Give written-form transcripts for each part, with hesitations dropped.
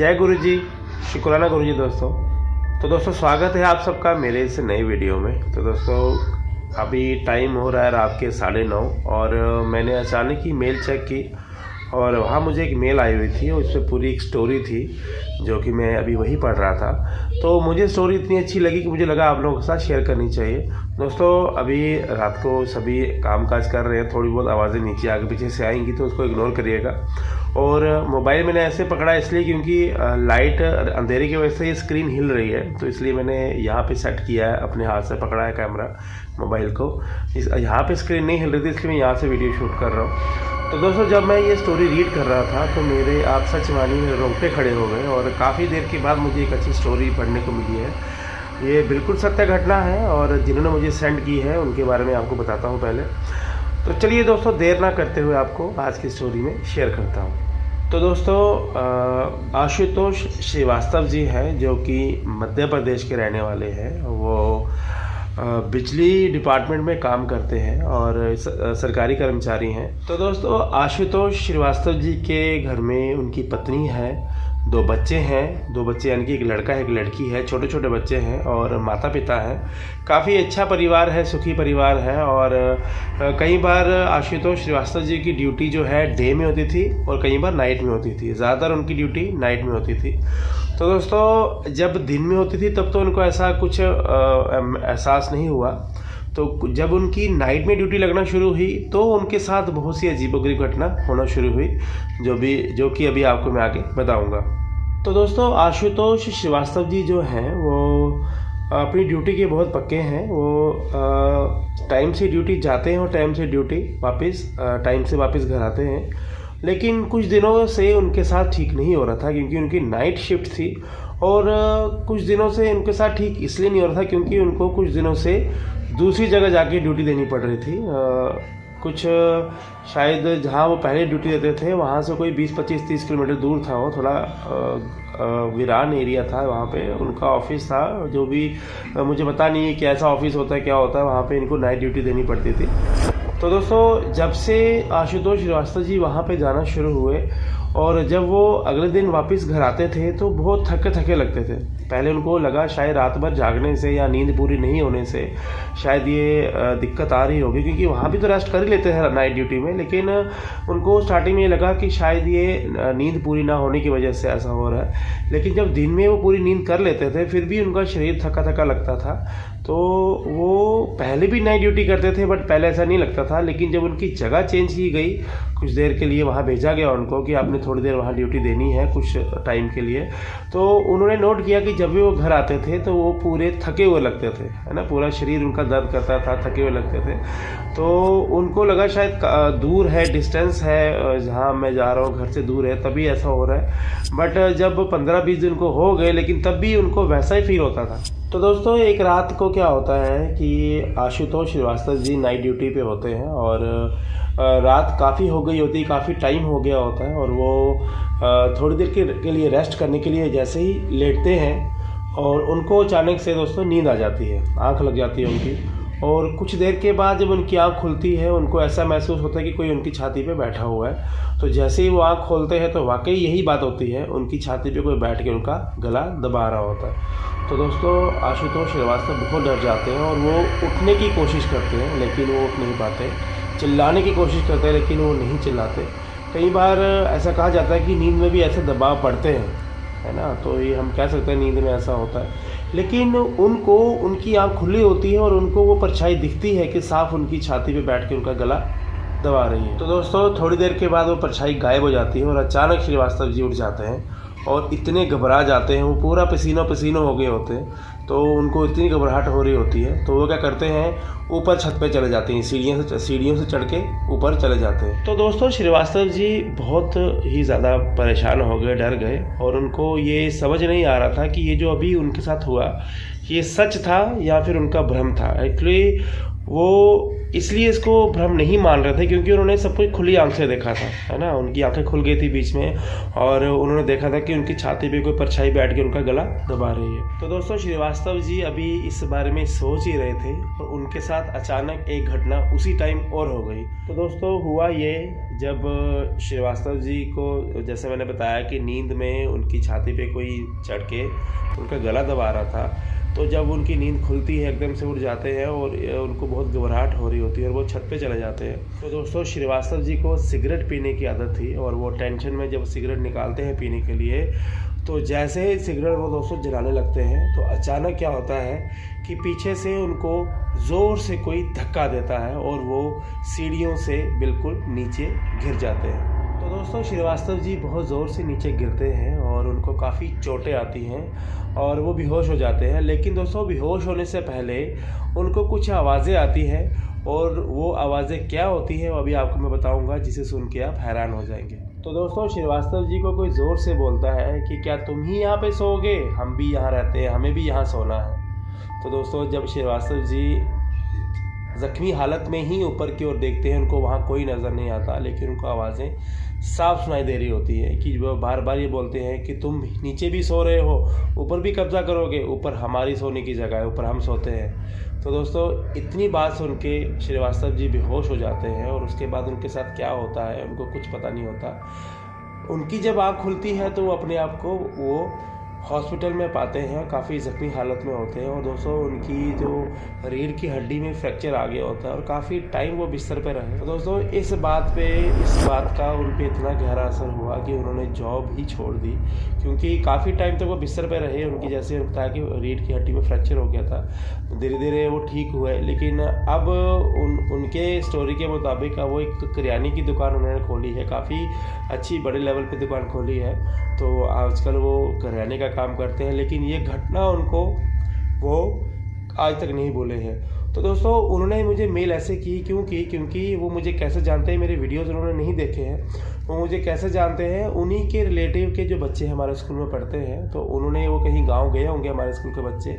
जय गुरु जी, शुक्राना गुरु जी। तो दोस्तों स्वागत है आप सबका मेरे इस नए वीडियो में। तो दोस्तों अभी टाइम हो रहा है रात के 9:30 और मैंने अचानक ही मेल चेक की और वहाँ मुझे एक मेल आई हुई थी और उस पर पूरी एक स्टोरी थी जो कि मैं अभी वही पढ़ रहा था। तो मुझे स्टोरी इतनी अच्छी लगी कि मुझे लगा आप लोगों के साथ शेयर करनी चाहिए। दोस्तों अभी रात को सभी कामकाज कर रहे हैं, थोड़ी बहुत आवाज़ें नीचे आगे पीछे से आएंगी तो उसको इग्नोर करिएगा। और मोबाइल मैंने ऐसे पकड़ा इसलिए क्योंकि लाइट अंधेरे की वजह से ये स्क्रीन हिल रही है, तो इसलिए मैंने यहाँ पे सेट किया है, अपने हाथ से पकड़ा है कैमरा मोबाइल को। यहाँ पे स्क्रीन नहीं हिल रही थी इसलिए मैं यहाँ से वीडियो शूट कर रहा हूँ। तो दोस्तों जब मैं ये स्टोरी रीड कर रहा था तो मेरे आप सच मानिए रोंगटे खड़े हो गए और काफ़ी देर के बाद मुझे एक अच्छी स्टोरी पढ़ने को मिली है। ये बिल्कुल सत्य घटना है और जिन्होंने मुझे सेंड की है उनके बारे में आपको बताता हूँ पहले। तो चलिए दोस्तों देर ना करते हुए आपको आज की स्टोरी में शेयर करता हूँ। तो दोस्तों आशुतोष श्रीवास्तव जी हैं जो कि मध्य प्रदेश के रहने वाले हैं। वो बिजली डिपार्टमेंट में काम करते हैं और सरकारी कर्मचारी हैं। तो दोस्तों आशुतोष श्रीवास्तव जी के घर में उनकी पत्नी है, 2 बच्चे हैं, 2 बच्चे यानी कि एक लड़का है एक लड़की है, छोटे छोटे बच्चे हैं और माता पिता हैं। काफ़ी अच्छा परिवार है, सुखी परिवार है। और कई बार आशुतोष श्रीवास्तव जी की ड्यूटी जो है डे में होती थी और कई बार नाइट में होती थी। ज़्यादातर उनकी ड्यूटी नाइट में होती थी। तो दोस्तों जब दिन में होती थी तब तो उनको ऐसा कुछ एहसास नहीं हुआ। तो जब उनकी नाइट में ड्यूटी लगना शुरू हुई तो उनके साथ बहुत सी अजीबोगरीब घटना होना शुरू हुई जो कि अभी आपको मैं आगे बताऊंगा। तो दोस्तों आशुतोष श्रीवास्तव जी जो हैं वो अपनी ड्यूटी के बहुत पक्के हैं। वो टाइम से ड्यूटी जाते हैं और टाइम से ड्यूटी टाइम से वापस घर आते हैं। लेकिन कुछ दिनों से उनके साथ ठीक नहीं हो रहा था क्योंकि उनकी नाइट शिफ्ट थी और कुछ दिनों से उनके साथ ठीक इसलिए नहीं हो रहा था क्योंकि उनको कुछ दिनों से दूसरी जगह जाके ड्यूटी देनी पड़ रही थी। कुछ शायद जहाँ वो पहले ड्यूटी देते थे वहाँ से कोई 20-25-30 किलोमीटर दूर था। वो थोड़ा वीरान एरिया था, वहाँ पे उनका ऑफिस था। जो भी मुझे पता नहीं है कैसा ऑफिस होता है क्या होता है, वहाँ पे इनको नाइट ड्यूटी देनी पड़ती थी। तो दोस्तों जब से आशुतोष श्रीवास्तव जी वहाँ पे जाना शुरू हुए और जब वो अगले दिन वापस घर आते थे तो बहुत थके थके लगते थे। पहले उनको लगा शायद रात भर जागने से या नींद पूरी नहीं होने से शायद ये दिक्कत आ रही होगी, क्योंकि वहाँ भी तो रेस्ट कर ही लेते हैं नाइट ड्यूटी में। लेकिन उनको स्टार्टिंग में ये लगा कि शायद ये नींद पूरी ना होने की वजह से ऐसा हो रहा है। लेकिन जब दिन में वो पूरी नींद कर लेते थे फिर भी उनका शरीर थका थका लगता था। तो वो पहले भी नाइट ड्यूटी करते थे बट पहले ऐसा नहीं लगता था। लेकिन जब उनकी जगह चेंज की गई, कुछ देर के लिए वहाँ भेजा गया उनको कि आपने थोड़ी देर वहाँ ड्यूटी देनी है कुछ टाइम के लिए, तो उन्होंने नोट किया कि जब भी वो घर आते थे तो वो पूरे थके हुए लगते थे, है ना, पूरा शरीर उनका दर्द करता था, थके हुए लगते थे। तो उनको लगा शायद दूर है, डिस्टेंस है, जहाँ मैं जा रहा हूँ घर से दूर है तभी ऐसा हो रहा है। बट जब 15-20 दिन को हो गए लेकिन तब भी उनको वैसा ही फील होता था। तो दोस्तों एक रात को क्या होता है कि आशुतोष श्रीवास्तव जी नाइट ड्यूटी पे होते हैं और रात काफ़ी हो गई होती है, काफ़ी टाइम हो गया होता है और वो थोड़ी देर के लिए रेस्ट करने के लिए जैसे ही लेटते हैं और उनको अचानक से दोस्तों नींद आ जाती है, आंख लग जाती है उनकी। और कुछ देर के बाद जब उनकी आंख खुलती है उनको ऐसा महसूस होता है कि कोई उनकी छाती पे बैठा हुआ है। तो जैसे ही वो आंख खोलते हैं तो वाकई यही बात होती है, उनकी छाती पे कोई बैठ के उनका गला दबा रहा होता है। तो दोस्तों आशुतोष श्रीवास्तव बहुत डर जाते हैं और वो उठने की कोशिश करते हैं लेकिन वो उठ नहीं पाते, चिल्लाने की कोशिश करते हैं लेकिन वो नहीं चिल्लाते। कई बार ऐसा कहा जाता है कि नींद में भी ऐसे दबाव पड़ते हैं, है ना, तो ये हम कह सकते हैं नींद में ऐसा होता है। लेकिन उनको उनकी आँख खुली होती है और उनको वो परछाई दिखती है कि साफ उनकी छाती पे बैठ के उनका गला दबा रही है। तो दोस्तों थोड़ी देर के बाद वो परछाई गायब हो जाती है और अचानक श्रीवास्तव जी उठ जाते हैं और इतने घबरा जाते हैं, वो पूरा पसीनो पसीनो हो गए होते हैं। तो उनको इतनी घबराहट हो रही होती है तो वो क्या करते हैं, ऊपर छत पे चले जाते हैं, सीढ़ियों से चढ़ के ऊपर चले जाते हैं। तो दोस्तों श्रीवास्तव जी बहुत ही ज़्यादा परेशान हो गए, डर गए और उनको ये समझ नहीं आ रहा था कि ये जो अभी उनके साथ हुआ ये सच था या फिर उनका भ्रम था। एक्चुअली वो इसलिए इसको भ्रम नहीं मान रहे थे क्योंकि उन्होंने सब कुछ खुली आंख से देखा था, है ना। उनकी आंखें खुल गई थी बीच में और उन्होंने देखा था कि उनकी छाती पे कोई परछाई बैठ के उनका गला दबा रही है। तो दोस्तों श्रीवास्तव जी अभी इस बारे में सोच ही रहे थे और उनके साथ अचानक एक घटना उसी टाइम और हो गई। तो दोस्तों हुआ ये, जब श्रीवास्तव जी को, जैसे मैंने बताया कि नींद में उनकी छाती पे कोई चढ़ के उनका गला दबा रहा था, तो जब उनकी नींद खुलती है एकदम से उठ जाते हैं और उनको बहुत घबराहट हो रही होती है और वो छत पे चले जाते हैं। तो दोस्तों श्रीवास्तव जी को सिगरेट पीने की आदत थी और वो टेंशन में जब सिगरेट निकालते हैं पीने के लिए, तो जैसे ही सिगरेट वो दोस्तों जलाने लगते हैं तो अचानक क्या होता है कि पीछे से उनको ज़ोर से कोई धक्का देता है और वो सीढ़ियों से बिल्कुल नीचे गिर जाते हैं। तो दोस्तों श्रीवास्तव जी बहुत ज़ोर से नीचे गिरते हैं और उनको काफ़ी चोटें आती हैं और वो बेहोश हो जाते हैं। लेकिन दोस्तों बेहोश होने से पहले उनको कुछ आवाज़ें आती हैं और वो आवाज़ें क्या होती हैं वो अभी आपको मैं बताऊंगा, जिसे सुन के आप हैरान हो जाएंगे। तो दोस्तों श्रीवास्तव जी को कोई ज़ोर से बोलता है कि क्या तुम ही यहाँ पे सोओगे, हम भी यहाँ रहते हैं, हमें भी यहाँ सोना है। तो दोस्तों जब श्रीवास्तव जी ज़ख्मी हालत में ही ऊपर की ओर देखते हैं, उनको वहाँ कोई नज़र नहीं आता, लेकिन उनको आवाज़ें साफ सुनाई दे रही होती है कि वो बार बार ये बोलते हैं कि तुम नीचे भी सो रहे हो, ऊपर भी कब्जा करोगे, ऊपर हमारी सोने की जगह है, ऊपर हम सोते हैं। तो दोस्तों इतनी बात सुन के श्रीवास्तव जी बेहोश हो जाते हैं और उसके बाद उनके साथ क्या होता है उनको कुछ पता नहीं होता। उनकी जब आँख खुलती है तो वो अपने आप को वो हॉस्पिटल में पाते हैं, काफ़ी ज़ख्मी हालत में होते हैं और दोस्तों उनकी जो रीढ़ की हड्डी में फ्रैक्चर आ गया होता है और काफ़ी टाइम वो बिस्तर पे रहे। तो दोस्तों इस बात का उन पे इतना गहरा असर हुआ कि उन्होंने जॉब ही छोड़ दी, क्योंकि काफ़ी टाइम तक वो बिस्तर पे रहे। उनकी जैसे बताया कि रीढ़ की हड्डी में फ्रैक्चर हो गया था, धीरे धीरे वो ठीक हुए। लेकिन अब उनके स्टोरी के मुताबिक वो एक किराने की दुकान उन्होंने खोली है, काफ़ी अच्छी बड़े लेवल पे दुकान खोली है। तो आजकल वो किराने का काम करते हैं, लेकिन ये घटना उनको वो आज तक नहीं भूले हैं। तो दोस्तों उन्होंने मुझे मेल ऐसे की क्योंकि वो मुझे कैसे जानते हैं, मेरे वीडियोस उन्होंने नहीं देखे हैं, वो मुझे कैसे जानते हैं, उन्हीं के रिलेटिव के जो बच्चे हमारे स्कूल में पढ़ते हैं। तो उन्होंने, वो कहीं गांव गए होंगे हमारे स्कूल के बच्चे,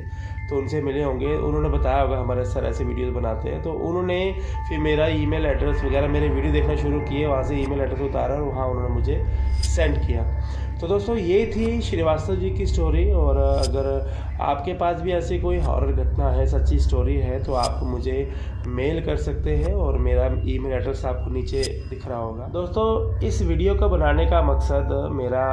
तो उनसे मिले होंगे, उन्होंने बताया होगा हमारे सर ऐसे वीडियोस बनाते हैं। तो उन्होंने फिर मेरा ईमेल एड्रेस वगैरह, मेरे वीडियो देखना शुरू किए, वहाँ से ईमेल एड्रेस उतारा और वहाँ उन्होंने मुझे सेंड किया। तो दोस्तों ये थी श्रीवास्तव जी की स्टोरी। और अगर आपके पास भी ऐसी कोई हॉरर घटना है, सच्ची स्टोरी है, तो आप मुझे मेल कर सकते हैं और मेरा ईमेल एड्रेस आपको नीचे दिख रहा होगा। दोस्तों इस वीडियो को बनाने का मकसद मेरा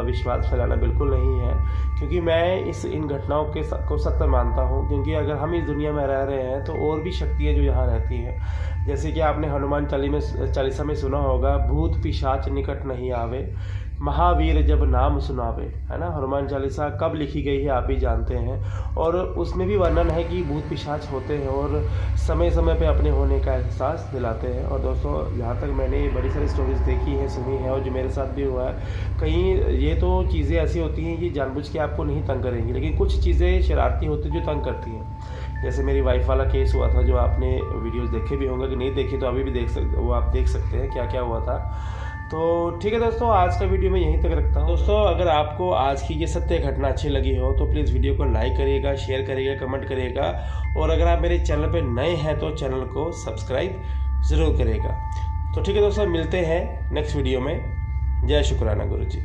विश्वास फैलाना बिल्कुल नहीं है, क्योंकि मैं इन घटनाओं को सत्य मानता हूँ। क्योंकि अगर हम इस दुनिया में रह रहे हैं तो और भी शक्तियाँ जो यहाँ रहती हैं, जैसे कि आपने हनुमान चालीसा में सुना होगा, भूत पिशाच निकट नहीं आवे, महावीर जब नाम सुनावे, है ना। हनुमान चालीसा कब लिखी गई है आप भी जानते हैं, और उसमें भी वर्णन है कि भूत पिशाच होते हैं और समय समय पे अपने होने का एहसास दिलाते हैं। और दोस्तों जहाँ तक मैंने बड़ी सारी स्टोरीज देखी हैं, सुनी है, और जो मेरे साथ भी हुआ है, कहीं ये तो चीज़ें ऐसी होती हैं कि जानबूझ के आपको नहीं तंग करेंगी, लेकिन कुछ चीज़ें शरारती होती हैं जो तंग करती हैं। जैसे मेरी वाइफ वाला केस हुआ था, जो आपने वीडियोज़ देखे भी होंगे, कि नहीं देखे तो अभी भी वो आप देख सकते हैं क्या क्या हुआ था। तो ठीक है दोस्तों, आज का वीडियो मैं यहीं तक रखता हूँ। दोस्तों अगर आपको आज की ये सत्य घटना अच्छी लगी हो तो प्लीज़ वीडियो को लाइक करिएगा, शेयर करिएगा, कमेंट करिएगा, और अगर आप मेरे चैनल पे नए हैं तो चैनल को सब्सक्राइब ज़रूर करिएगा। तो ठीक है दोस्तों, मिलते हैं नेक्स्ट वीडियो में। जय शुक्राना गुरुजी।